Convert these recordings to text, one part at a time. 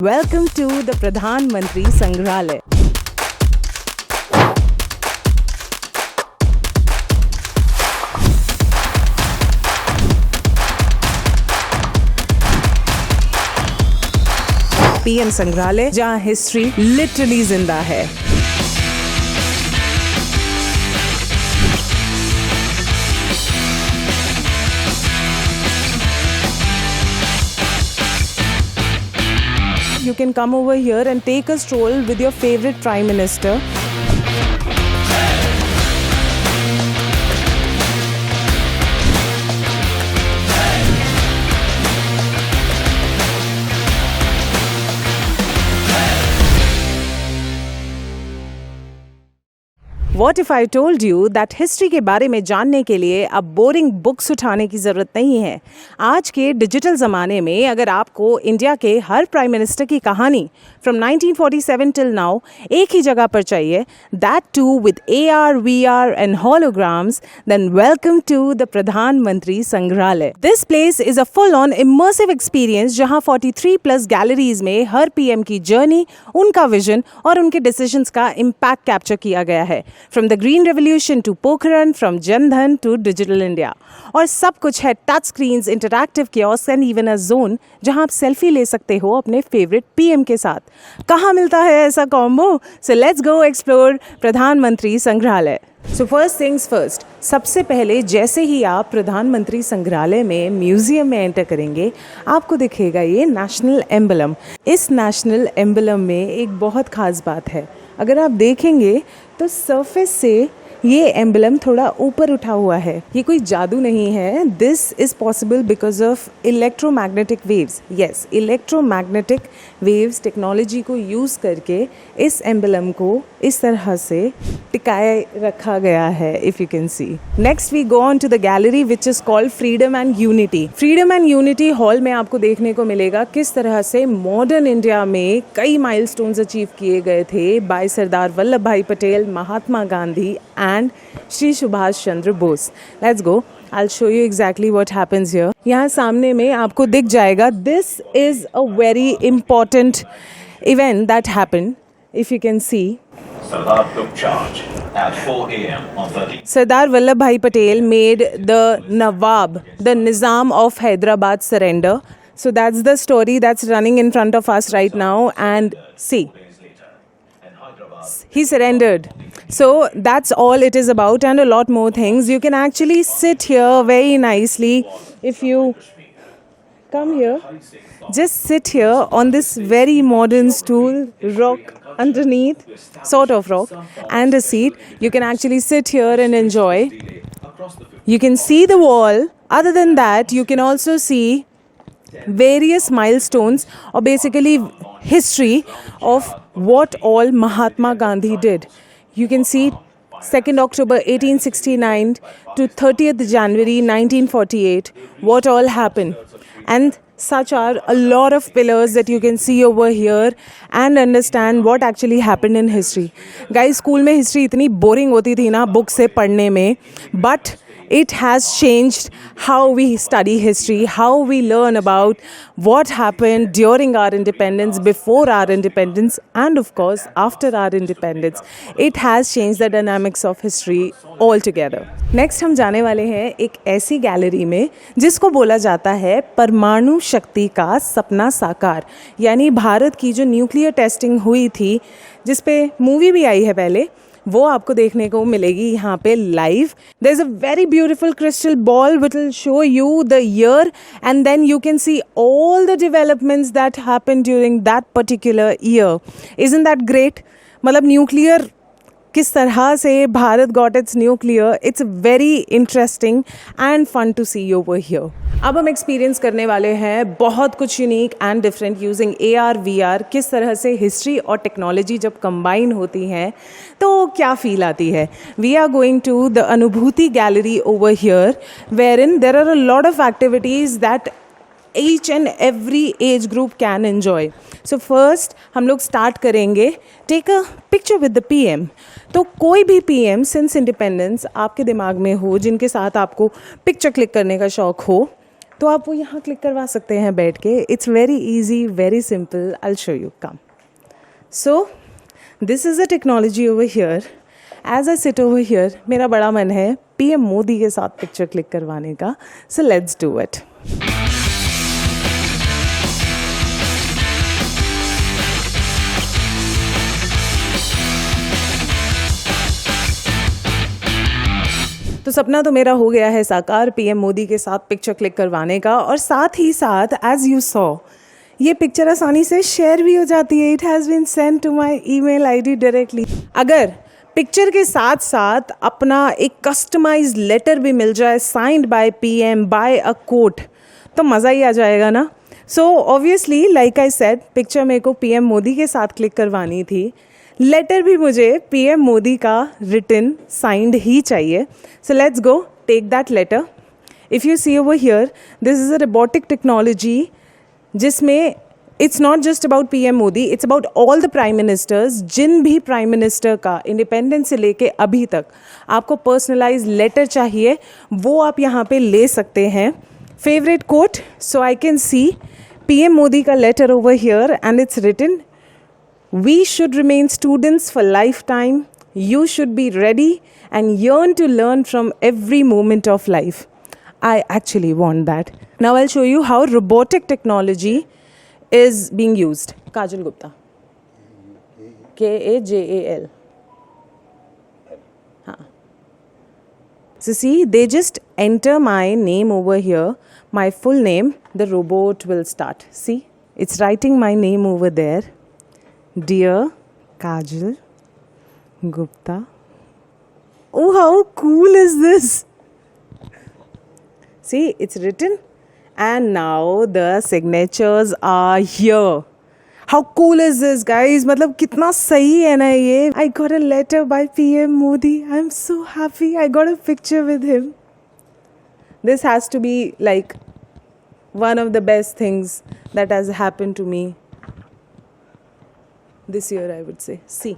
Welcome to the Pradhan Mantri Sangrahalaya. PM संग्रहालय जहाँ history literally जिंदा है। You can come over here and take a stroll with your favorite Prime Minister. What if I told you that history के बारे में जानने के लिए अब बोरिंग बुक्स उठाने की ज़रूरत नहीं है। आज के डिजिटल ज़माने में अगर आपको इंडिया के हर प्राइम मिनिस्टर की कहानी फ्रॉम 1947 टिल नाउ एक ही जगह पर चाहिए, that too with AR, VR and holograms, then welcome to the Pradhan Mantri Sangrahalaya. This place is a full-on immersive experience जहां 43+ गैलरीज में हर PM की जर्नी, उनका विजन और उनके डिसीजंस का इम्पैक्ट कैप्चर किया गया है। From the Green Revolution to Pokhran, from Jan Dhan to Digital India. और सब कुछ है touch screens, interactive kiosk and even a zone जहां आप सेल्फी ले सकते हो अपने फेवरेट PM के साथ। कहाँ मिलता है ऐसा combo? So let's go explore प्रधानमंत्री संग्रहालय। सो फर्स्ट थिंग्स फर्स्ट, सबसे पहले जैसे ही आप प्रधानमंत्री संग्रहालय में म्यूजियम में एंटर करेंगे, आपको दिखेगा ये नेशनल एम्बलम। इस नेशनल एम्बलम में एक बहुत खास बात है। अगर आप देखेंगे तो सरफेस से ये एम्बलम थोड़ा ऊपर उठा हुआ है। ये कोई जादू नहीं है। This is possible because of electromagnetic waves. Yes, electromagnetic waves technology को यूज़ करके इस एम्बलम को इस तरह से टिकाए रखा गया है, if you can see. Next we go on to the gallery which is called freedom and unity. Freedom and unity hall में आपको देखने को मिलेगा किस तरह से मॉडर्न इंडिया में कई माइलस्टोन्स अचीव किए गए थे बाय सरदार वल्लभ भाई Patel, Mahatma Gandhi and Shri Subhash Chandra Bose. Let's go. I'll show you exactly what happens here. यहाँ सामने में आपको दिख जाएगा. This is a very important event that happened. If you can see. Sardar took charge at 4 a.m. on 13th. Sardar Vallabhbhai Patel made the Nawab, the Nizam of Hyderabad surrender. So that's the story that's running in front of us right now. And see. He surrendered. So that's all it is about, and a lot more things. You can actually sit here very nicely. If you come here, just sit here on this very modern stool, rock underneath, sort of rock, and a seat. You can actually sit here and enjoy. You can see the wall. Other than that, you can also see various milestones, or basically history of what all Mahatma Gandhi did. You can see 2nd October 1869 to 30th January 1948, what all happened. And such are a lot of pillars that you can see over here and understand what actually happened in history. Guys, school में history इतनी boring होती थी ना book से पढ़ने में, but it has changed how we study history, how we learn about what happened during our independence, before our independence, and of course after our independence. It has changed the dynamics of history altogether. Next हम जाने वाले हैं एक ऐसी gallery में जिसको बोला जाता है परमाणु शक्ति का सपना साकार। यानी भारत की जो न्यूक्लियर टेस्टिंग हुई थी, जिस पे मूवी भी आई है पहले, वो आपको देखने को मिलेगी यहाँ पे live. There is a very beautiful crystal ball which will show you the year and then you can see all the developments that happened during that particular year. Isn't that great? मतलब nuclear किस तरह से Bharat got its nuclear, it's very interesting and fun to see over here. अब हम experience करने वाले हैं बहुत कुछ unique and different using AR, VR। किस तरह से हिस्ट्री और टेक्नोलॉजी जब कंबाइन होती हैं तो क्या फील आती है। We are going to the Anubhuti gallery over here, where in there are a lot of activities that each and every age group can enjoy. So first हम लोग स्टार्ट करेंगे take a picture with the PM. तो कोई भी PM since independence आपके दिमाग में हो, जिनके साथ आपको पिक्चर क्लिक करने का शौक हो, तो आप वो यहाँ क्लिक करवा सकते हैं बैठ के. It's very easy, very simple. I will show you. Come. So this is a technology over here. As I sit over here, मेरा बड़ा मन है पीएम मोदी के साथ पिक्चर क्लिक करवाने का. So let's do it. तो सपना तो मेरा हो गया है साकार पीएम मोदी के साथ पिक्चर क्लिक करवाने का. और साथ ही साथ एज यू सॉ, ये पिक्चर आसानी से शेयर भी हो जाती है. It has been send to my email ID directly. अगर पिक्चर के साथ साथ अपना एक कस्टमाइज्ड लेटर भी मिल जाए signed by PM by a quote, तो मज़ा ही आ जाएगा ना. So obviously like I said, picture मेरे को पीएम मोदी के साथ क्लिक करवानी थी. लेटर भी मुझे पीएम मोदी का रिटन साइंड ही चाहिए. So let's go take that letter. If you see over here, this is a robotic technology जिसमें it's not just about PM Modi, it's about all the prime ministers. जिन भी prime minister का independence से लेके अभी तक आपको पर्सनलाइज लेटर चाहिए, वो आप यहाँ पे ले सकते हैं. Favourite quote, so I can see PM Modi का letter over here and it's written, we should remain students for lifetime. You should be ready and yearn to learn from every moment of life. I actually want that. Now I'll show you how robotic technology is being used. Kajal Gupta. Kajal. So see, they just enter my name over here, my full name. The robot will start. See, it's writing my name over there. Dear Kajal Gupta. Oh, how cool is this? See, it's written and now the signatures are here. How cool is this, guys? मतलब कितना सही है ना ये. I got a letter by PM Modi. I'm so happy. I got a picture with him. This has to be like one of the best things that has happened to me this year, I would say. See,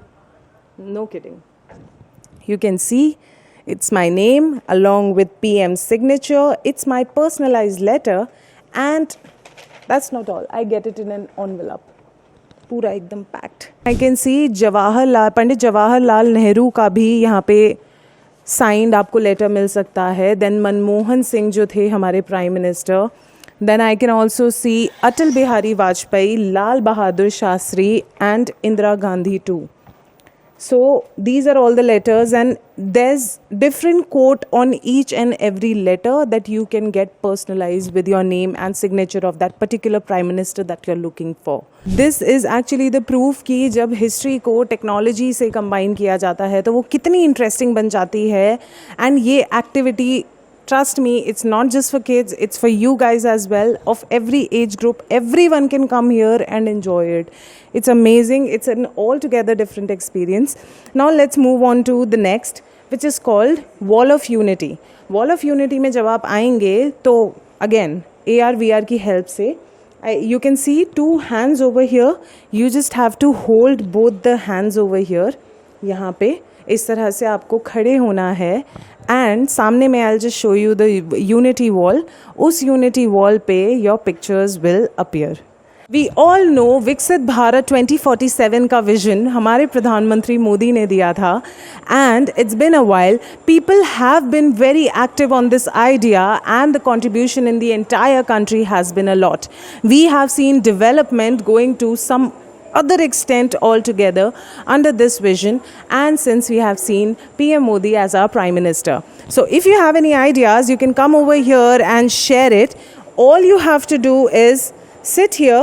no kidding. You can see it's my name along with PM's signature. It's my personalized letter, and that's not all. I get it in an envelope. पूरा एकदम packed. I can see Pandit Jawaharlal Nehru का भी यहाँ पे signed आपको letter मिल सकता है. Then Manmohan Singh जो थे हमारे prime minister. Then I can also see Atal Bihari Vajpayee, Lal Bahadur Shastri and Indira Gandhi too. So these are all the letters and there's different quote on each and every letter that you can get personalized with your name and signature of that particular prime minister that you're looking for. This is actually the proof कि जब history को technology से combine किया जाता है तो वो कितनी interesting बन जाती है. And ये activity, trust me, it's not just for kids, it's for you guys as well, of every age group. Everyone can come here and enjoy it. It's amazing. It's an altogether different experience. Now let's move on to the next, which is called Wall of Unity. Wall of Unity में जब आप आएंगे तो again AR VR की help से you can see two hands over here. You just have to hold both the hands over here. यहाँ पे इस तरह से आपको खड़े होना है. एंड सामने में I just show you the unity wall. उस यूनिटी वॉल पे your pictures will appear. We all know Viksit Bharat 2047 का विजन हमारे प्रधानमंत्री मोदी ने दिया था. And it's been a while. People have been very active on this idea and the contribution in the entire country has been a lot. We have seen development going to some other extent altogether under this vision, and since we have seen PM Modi as our Prime Minister. So if you have any ideas, you can come over here and share it. All you have to do is sit here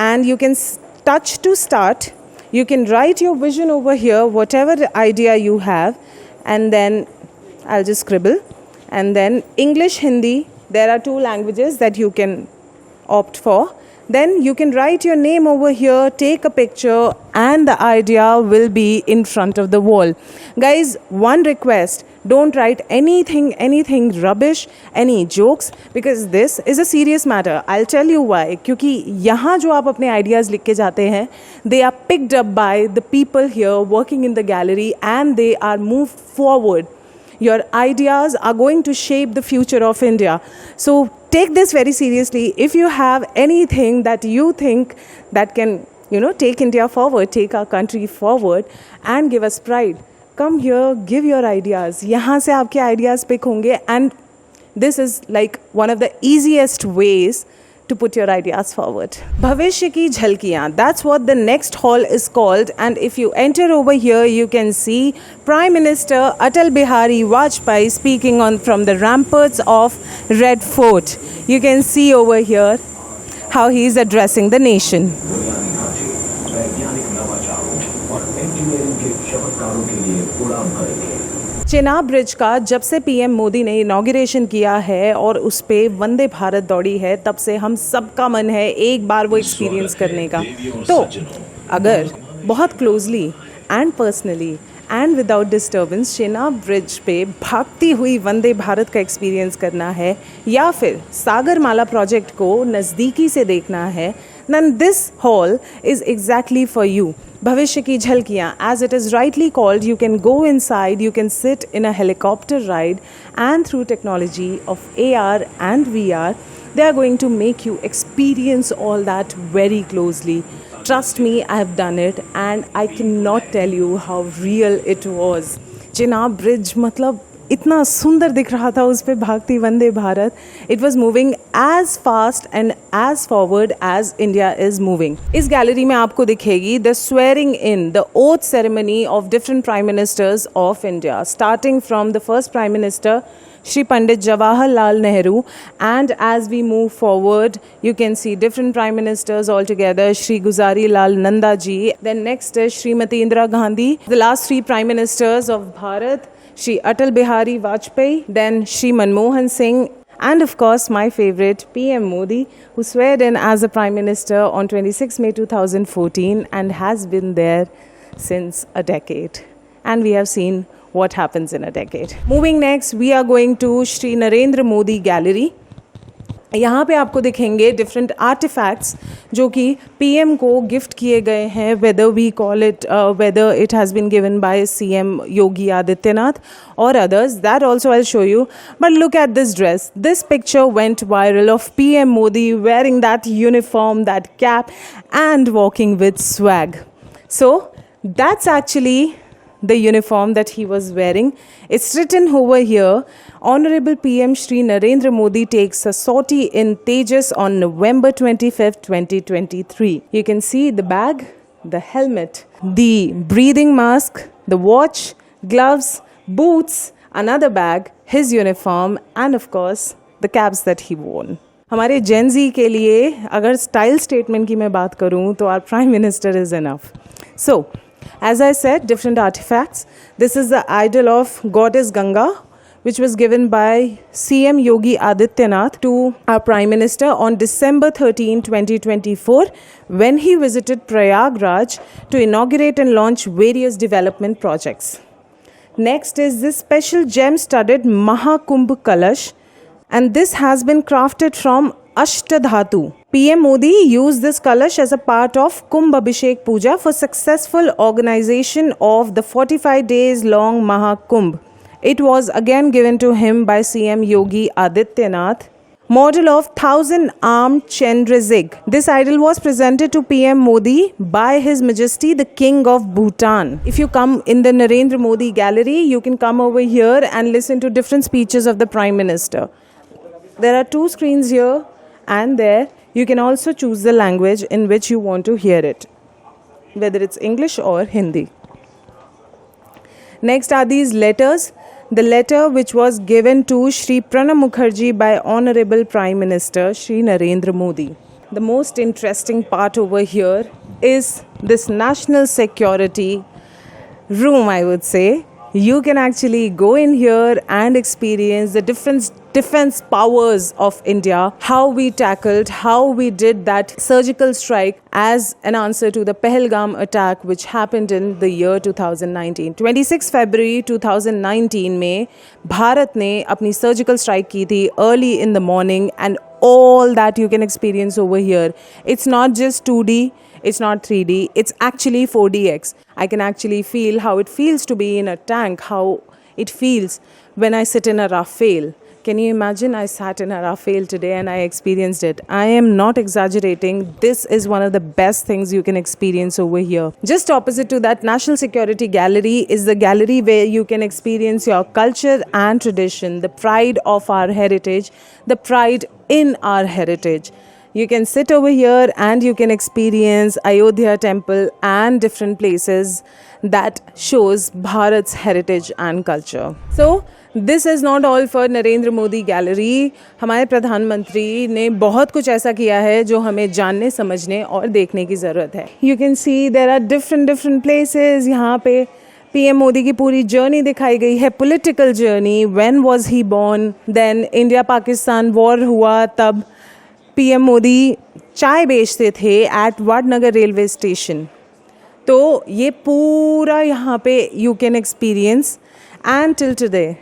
and you can touch to start. You can write your vision over here, whatever idea you have, and then I'll just scribble. And then English, Hindi, there are two languages that you can opt for. Then you can write your name over here, take a picture, and the idea will be in front of the wall. Guys, one request, don't write anything rubbish, any jokes, because this is a serious matter. I'll tell you why. क्योंकि यहाँ जो आप अपने ideas लिख के जाते हैं, they are picked up by the people here working in the gallery and they are moved forward. your ideas are going to shape the future of India. So take this very seriously. If you have anything that you think that can, take India forward, take our country forward and give us pride, come here, give your ideas. यहाँ से आपके ideas pick होंगे, and this is like one of the easiest ways to put your ideas forward. Bhavishya ki Jhalkiyan, that's what the next hall is called, and if you enter over here you can see Prime Minister Atal Bihari Vajpayee speaking from the ramparts of Red Fort. You can see over here how he is addressing the nation. Chenab bridge का जब से PM Modi ने inauguration किया है और उस पे वंदे भारत दौड़ी है, तब से हम सबका मन है एक बार वो एक्सपीरियंस करने का. तो अगर बहुत closely and personally and without disturbance Chenab bridge पे भागती हुई वंदे भारत का एक्सपीरियंस करना है या फिर सागरमाला प्रोजेक्ट को नज़दीकी से देखना है, then this hall is exactly for you. Bhavishya ki Jhalkiyan, as it is rightly called, you can go inside, you can sit in a helicopter ride, and through technology of AR and VR, they are going to make you experience all that very closely. Trust me, I have done it and I cannot tell you how real it was. Chenab Bridge, मतलब इतना सुंदर दिख रहा था उस पे भागती Vande Bharat. It was moving as fast and as forward as India is moving. इस गैलरी में आपको दिखेगी the swearing in, the oath ceremony of different prime ministers of India, starting from the first prime minister Shri Pandit Jawaharlal Nehru, and as we move forward you can see different prime ministers all together. Shri Guzari Lal Nanda ji, then next is Shrimati Indira Gandhi, the last three prime ministers of Bharat, Shri Atal Bihari Vajpayee, then Shri Manmohan Singh, and of course my favorite PM Modi, who sweared in as a prime minister on 26 May 2014 and has been there since a decade, and we have seen what happens in a decade. Moving next, we are going to Shri Narendra Modi Gallery. यहाँ पे आपको दिखेंगे different artefacts जो कि PM को gift किए गए हैं, whether we call it, whether it has been given by CM Yogi Adityanath और others. That also I'll show you. But look at this dress. This picture went viral of PM Modi wearing that uniform, that cap, and walking with swag. So that's actually the uniform that he was wearing. It's written over here, Honorable PM Shri Narendra Modi takes a sortie in Tejas on November 25th, 2023. You can see the bag, the helmet, the breathing mask, the watch, gloves, boots, another bag, his uniform, and of course the caps that he wore. हमारे जेन ज़ी के लिए अगर style statement की मैं बात करूं तो our Prime Minister is enough. So, as I said, different artifacts. This is the idol of Goddess Ganga, which was given by CM Yogi Adityanath to our Prime Minister on December 13, 2024, when he visited Prayagraj to inaugurate and launch various development projects. Next is this special gem-studded Mahakumbh Kalash, and this has been crafted from Ashtadhatu. PM Modi used this Kalash as a part of Kumbh Abhishek Puja for successful organization of the 45 days long Mahakumbh. It was again given to him by CM Yogi Adityanath. Model of 1000-armed Chandrazig. This idol was presented to PM Modi by His Majesty the King of Bhutan. If you come in the Narendra Modi Gallery, you can come over here and listen to different speeches of the Prime Minister. There are two screens here and there. You can also choose the language in which you want to hear it, whether it's English or Hindi. Next are these letters. The letter which was given to Shri Pranab Mukherjee by Honorable Prime Minister Shri Narendra Modi. The most interesting part over here is this national security room, I would say. You can actually go in here and experience the different defense powers of India, how we tackled, how we did that surgical strike as an answer to the Pahalgam attack which happened in the year 2019. 26 February 2019 में भारत ने अपनी surgical strike की थी early in the morning, and all that you can experience over here. It's not just 2D. It's not 3D, it's actually 4DX. I can actually feel how it feels to be in a tank, how it feels when I sit in a Rafale. Can you imagine? I sat in a Rafale today and I experienced it. I am not exaggerating. This is one of the best things you can experience over here. Just opposite to that National Security Gallery is the gallery where you can experience your culture and tradition, the pride of our heritage, the pride in our heritage. You can sit over here and you can experience Ayodhya temple and different places that shows Bharat's heritage and culture. So this is not all for Narendra Modi gallery. हमारे प्रधानमंत्री ने बहुत कुछ ऐसा किया है जो हमें जानने समझने और देखने की ज़रूरत है. You can see there are different places. यहाँ पे पीएम मोदी की पूरी जर्नी दिखाई गई है, political journey. When was he born, then India Pakistan war हुआ, तब पीएम मोदी चाय बेचते थे एट वडनगर रेलवे स्टेशन. तो ये पूरा यहाँ पे you can experience. And till today,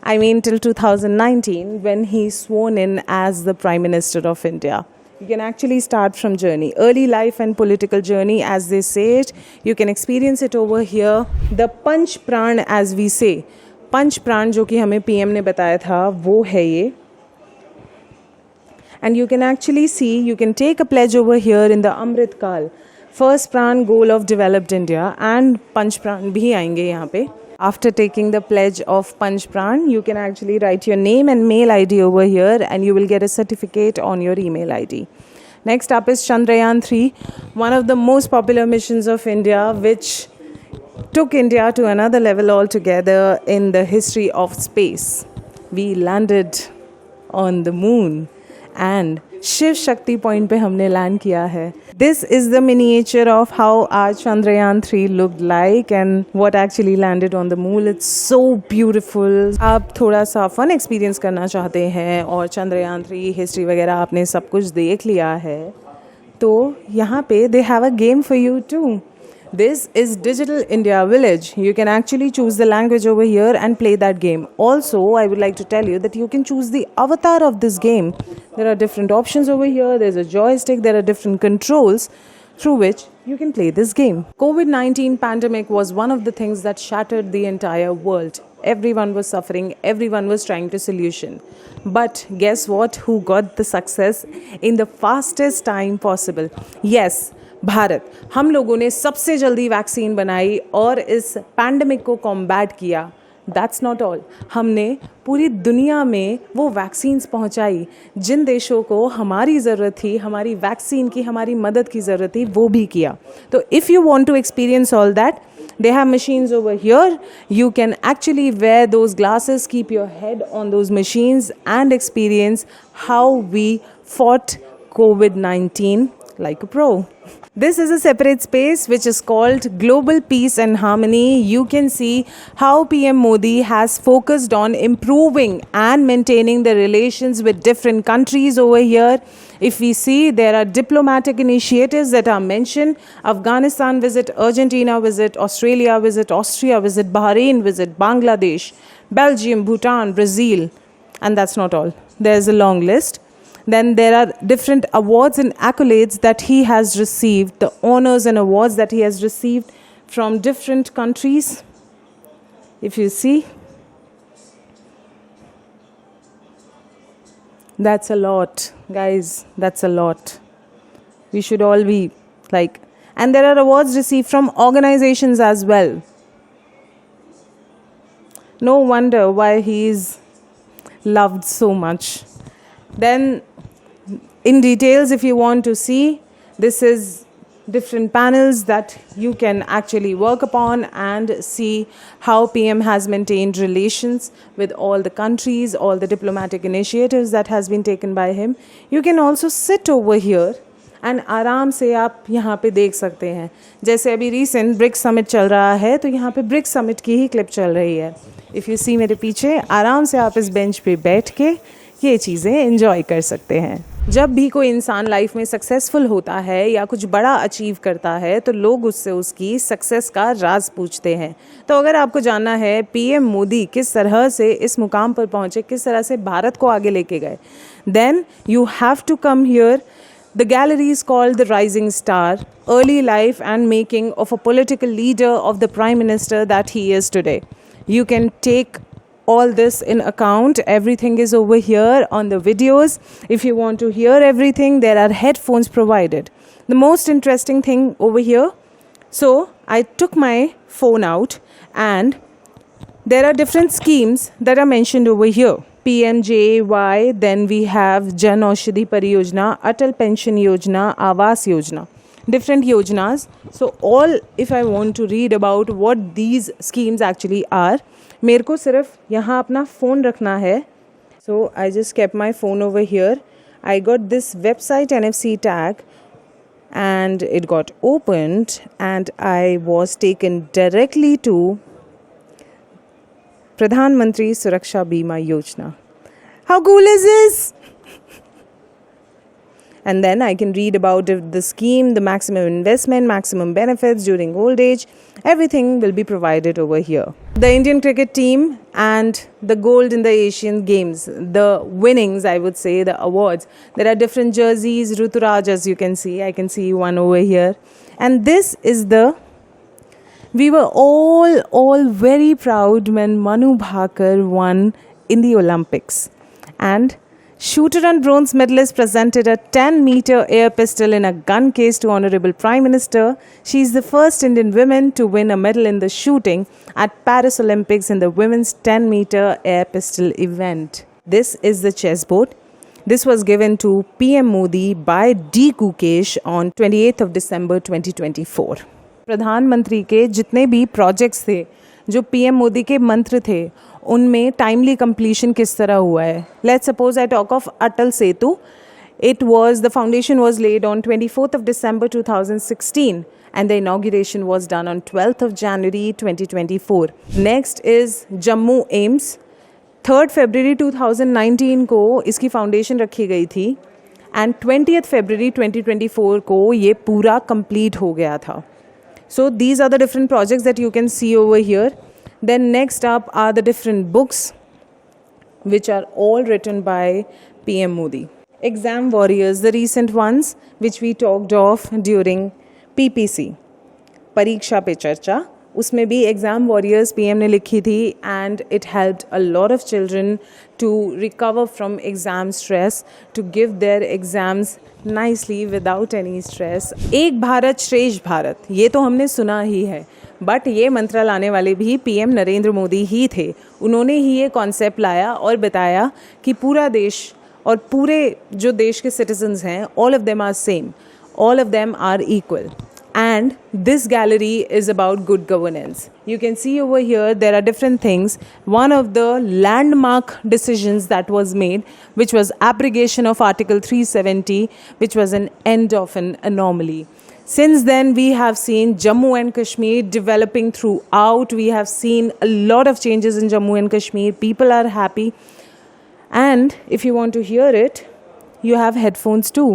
I mean till 2019 when he sworn in as the Prime Minister of India. You can actually start from journey, early life and political journey as they say it. You can experience it over here. The Panch Pran as we say. Panch Pran जो कि हमें PM ने बताया था वो है ये. And you can actually see, you can take a pledge over here in the Amrit Kal. First Pran goal of developed India and Panch Pran भी आएंगे यहाँ पे. After taking the pledge of Panch Pran, you can actually write your name and mail ID over here and you will get a certificate on your email ID. Next up is Chandrayaan 3, one of the most popular missions of India, which took India to another level altogether in the history of space. We landed on the moon and Shiv Shakti point पे हमने land किया है. This is the miniature of how our Chandrayaan 3 looked like and what actually landed on the moon. It's so beautiful. आप थोड़ा सा fun experience करना चाहते हैं और चंद्रयान 3 हिस्ट्री वगैरह आपने सब कुछ देख लिया है, तो यहाँ पे they have a game for you too. This is Digital India Village. You can actually choose the language over here and play that game. Also, I would like to tell you that you can choose the avatar of this game. There are different options over here. There's a joystick. There are different controls through which you can play this game. COVID-19 pandemic was one of the things that shattered the entire world. Everyone was suffering. Everyone was trying to solution. But guess what? Who got the success in the fastest time possible? Yes, Bharat. हम लोगों ने सबसे जल्दी vaccine बनाई और इस pandemic को combat किया. That's not all. हमने पूरी दुनिया में वो वैक्सीन्स पहुंचाई जिन देशों को हमारी ज़रूरत थी, हमारी वैक्सीन की, हमारी मदद की ज़रूरत थी, वो भी किया. तो if you want to experience all that, they have machines over here. You can actually wear those glasses, keep your head on those machines and experience how we fought COVID-19 like a pro. This is a separate space which is called Global Peace and Harmony. You can see how PM Modi has focused on improving and maintaining the relations with different countries over here. If we see, there are diplomatic initiatives that are mentioned. Afghanistan visit, Argentina visit, Australia visit, Austria visit, Bahrain visit, Bangladesh, Belgium, Bhutan, Brazil. And that's not all. There's a long list. Then there are different awards and accolades that he has received, the honors and awards that he has received from different countries. If you see, that's a lot, guys, that's a lot. We should all be like, and there are awards received from organizations as well. No wonder why he is loved so much. Then in details, if you want to see, this is different panels that you can actually work upon and see how PM has maintained relations with all the countries, all the diplomatic initiatives that has been taken by him. You can also sit over here and आराम से आप यहाँ पे देख सकते हैं. जैसे अभी recent ब्रिक्स समिट चल रहा है, तो यहाँ पे ब्रिक्स समिट की ही क्लिप चल रही है. If you see मेरे पीछे, आराम से आप इस बेंच पे बैठ के ये चीज़ें एंजॉय कर सकते हैं. जब भी कोई इंसान लाइफ में सक्सेसफुल होता है या कुछ बड़ा अचीव करता है, तो लोग उससे उसकी सक्सेस का राज पूछते हैं. तो अगर आपको जानना है पीएम मोदी किस तरह से इस मुकाम पर पहुंचे, किस तरह से भारत को आगे लेके गए, then you have to come here. The gallery is called The Rising Star, Early Life and Making of a Political Leader of the Prime Minister that he is today. You can take all this in account. Everything is over here on the videos. If you want to hear everything, there are headphones provided. The most interesting thing over here, so I took my phone out and there are different schemes that are mentioned over here. PMJY, then we have Jan Aushadhi Pariyojana, Atal Pension Yojana, Awas Yojana. Different yojanas. So all, if I want to read about what these schemes actually are, मेरे को सिर्फ यहाँ अपना phone रखना है. So I just kept my phone over here. I got this website NFC tag and it got opened and I was taken directly to Pradhan Mantri Suraksha Bima Yojana. How cool is this? And then I can read about the scheme, the maximum investment, maximum benefits during old age. Everything will be provided over here. The Indian cricket team and the gold in the Asian Games, the winnings, I would say, the awards. There are different jerseys, Ruturaj, as you can see. I can see one over here. And this is we were all very proud when Manu Bhakar won in the Olympics. And shooter and bronze medalist presented a 10-meter air pistol in a gun case to Honorable Prime Minister. She is the first Indian woman to win a medal in the shooting at Paris Olympics in the women's 10-meter air pistol event. This is the chessboard. This was given to PM Modi by D. Kukesh on 28th of December 2024. प्रधानमंत्री के जितने भी projects थे, जो PM Modi के मंत्र थे, उनमें टाइमली कंप्लीशन किस तरह हुआ है. Let's suppose I talk of Atal Setu. The foundation was laid on 24th of December 2016 and the inauguration was done on 12th of January 2024. Next is Jammu AIIMS. 3rd February 2019 को इसकी फाउंडेशन रखी गई थी and 20th February 2024 को ये पूरा complete हो गया था. So these are the different projects that you can see over here. Then next up are the different books which are all written by PM Modi. Exam warriors, the recent ones which we talked of during PPC, Pariksha Pe Charcha. उसमें भी exam warriors PM ने लिखी थी and it helped a lot of children to recover from exam stress, to give their exams nicely without any stress. Ek Bharat श्रेष्ठ भारत, ये तो हमने सुना ही है, बट ये मंत्र लाने वाले भी PM नरेंद्र मोदी ही थे. उन्होंने ही ये कॉन्सेप्ट लाया और बताया कि पूरा देश और पूरे जो देश के सिटीजन्स हैं, all of them are same, all of them are equal. And this gallery is about good governance. You can see over here there are different things. One of the landmark decisions that was made, which was abrogation of Article 370, which was an end of an anomaly. Since then, we have seen Jammu and Kashmir developing throughout. We have seen a lot of changes in Jammu and Kashmir. People are happy. And if you want to hear it, you have headphones too.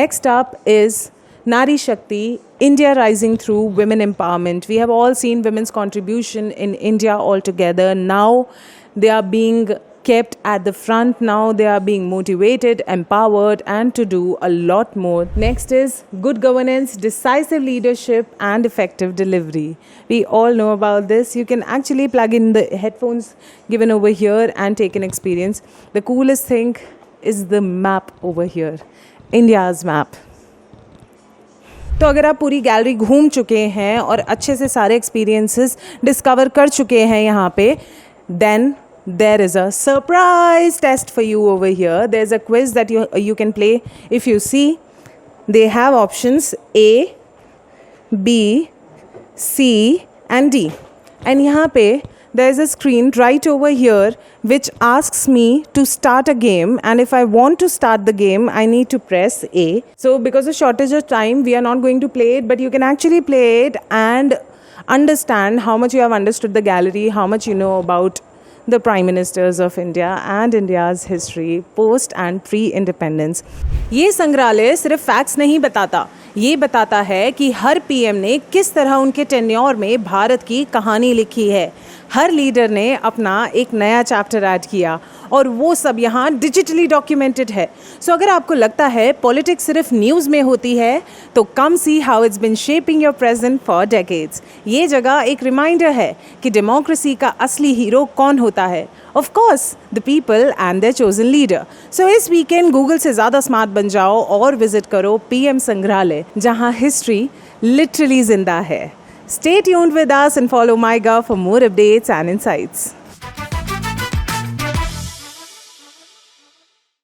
Next up is Nari Shakti, India rising through women empowerment. We have all seen women's contribution in India altogether. Now they are being kept at the front. Now they are being motivated, empowered, and to do a lot more. Next is good governance, decisive leadership, and effective delivery. We all know about this. You can actually plug in the headphones given over here and take an experience. The coolest thing is the map over here, India's map. तो अगर आप पूरी gallery घूम चुके हैं और अच्छे से सारे एक्सपीरियंसेस डिस्कवर कर चुके हैं यहाँ पे, then there is a surprise test for you over here. There's a quiz that you can play. If you see, they have options A, B, C and D. And यहाँ पे there is a screen right over here which asks me to start a game, and if I want to start the game I need to press A. So because of shortage of time we are not going to play it, but you can actually play it and understand how much you have understood the gallery, how much you know about the Prime Ministers of India and India's history post and pre-independence. ये संग्रहालय सिर्फ facts नहीं बताता, ये बताता है कि हर PM ने किस तरह उनके टेन्योर में भारत की कहानी लिखी है. हर लीडर ने अपना एक नया चैप्टर ऐड किया और वो सब यहाँ डिजिटली डॉक्यूमेंटेड है. सो अगर आपको लगता है पॉलिटिक्स सिर्फ न्यूज़ में होती है तो come see how it's been shaping your present for decades. ये जगह एक रिमाइंडर है कि डेमोक्रेसी का असली हीरो कौन होता है. Of course, the people and their chosen leader. So इस वीकेंड गूगल से ज़्यादा स्मार्ट बन जाओ और विजिट करो PM संग्रहालय, जहाँ हिस्ट्री लिटरली जिंदा है. Stay tuned with us and follow MyGov for more updates and insights.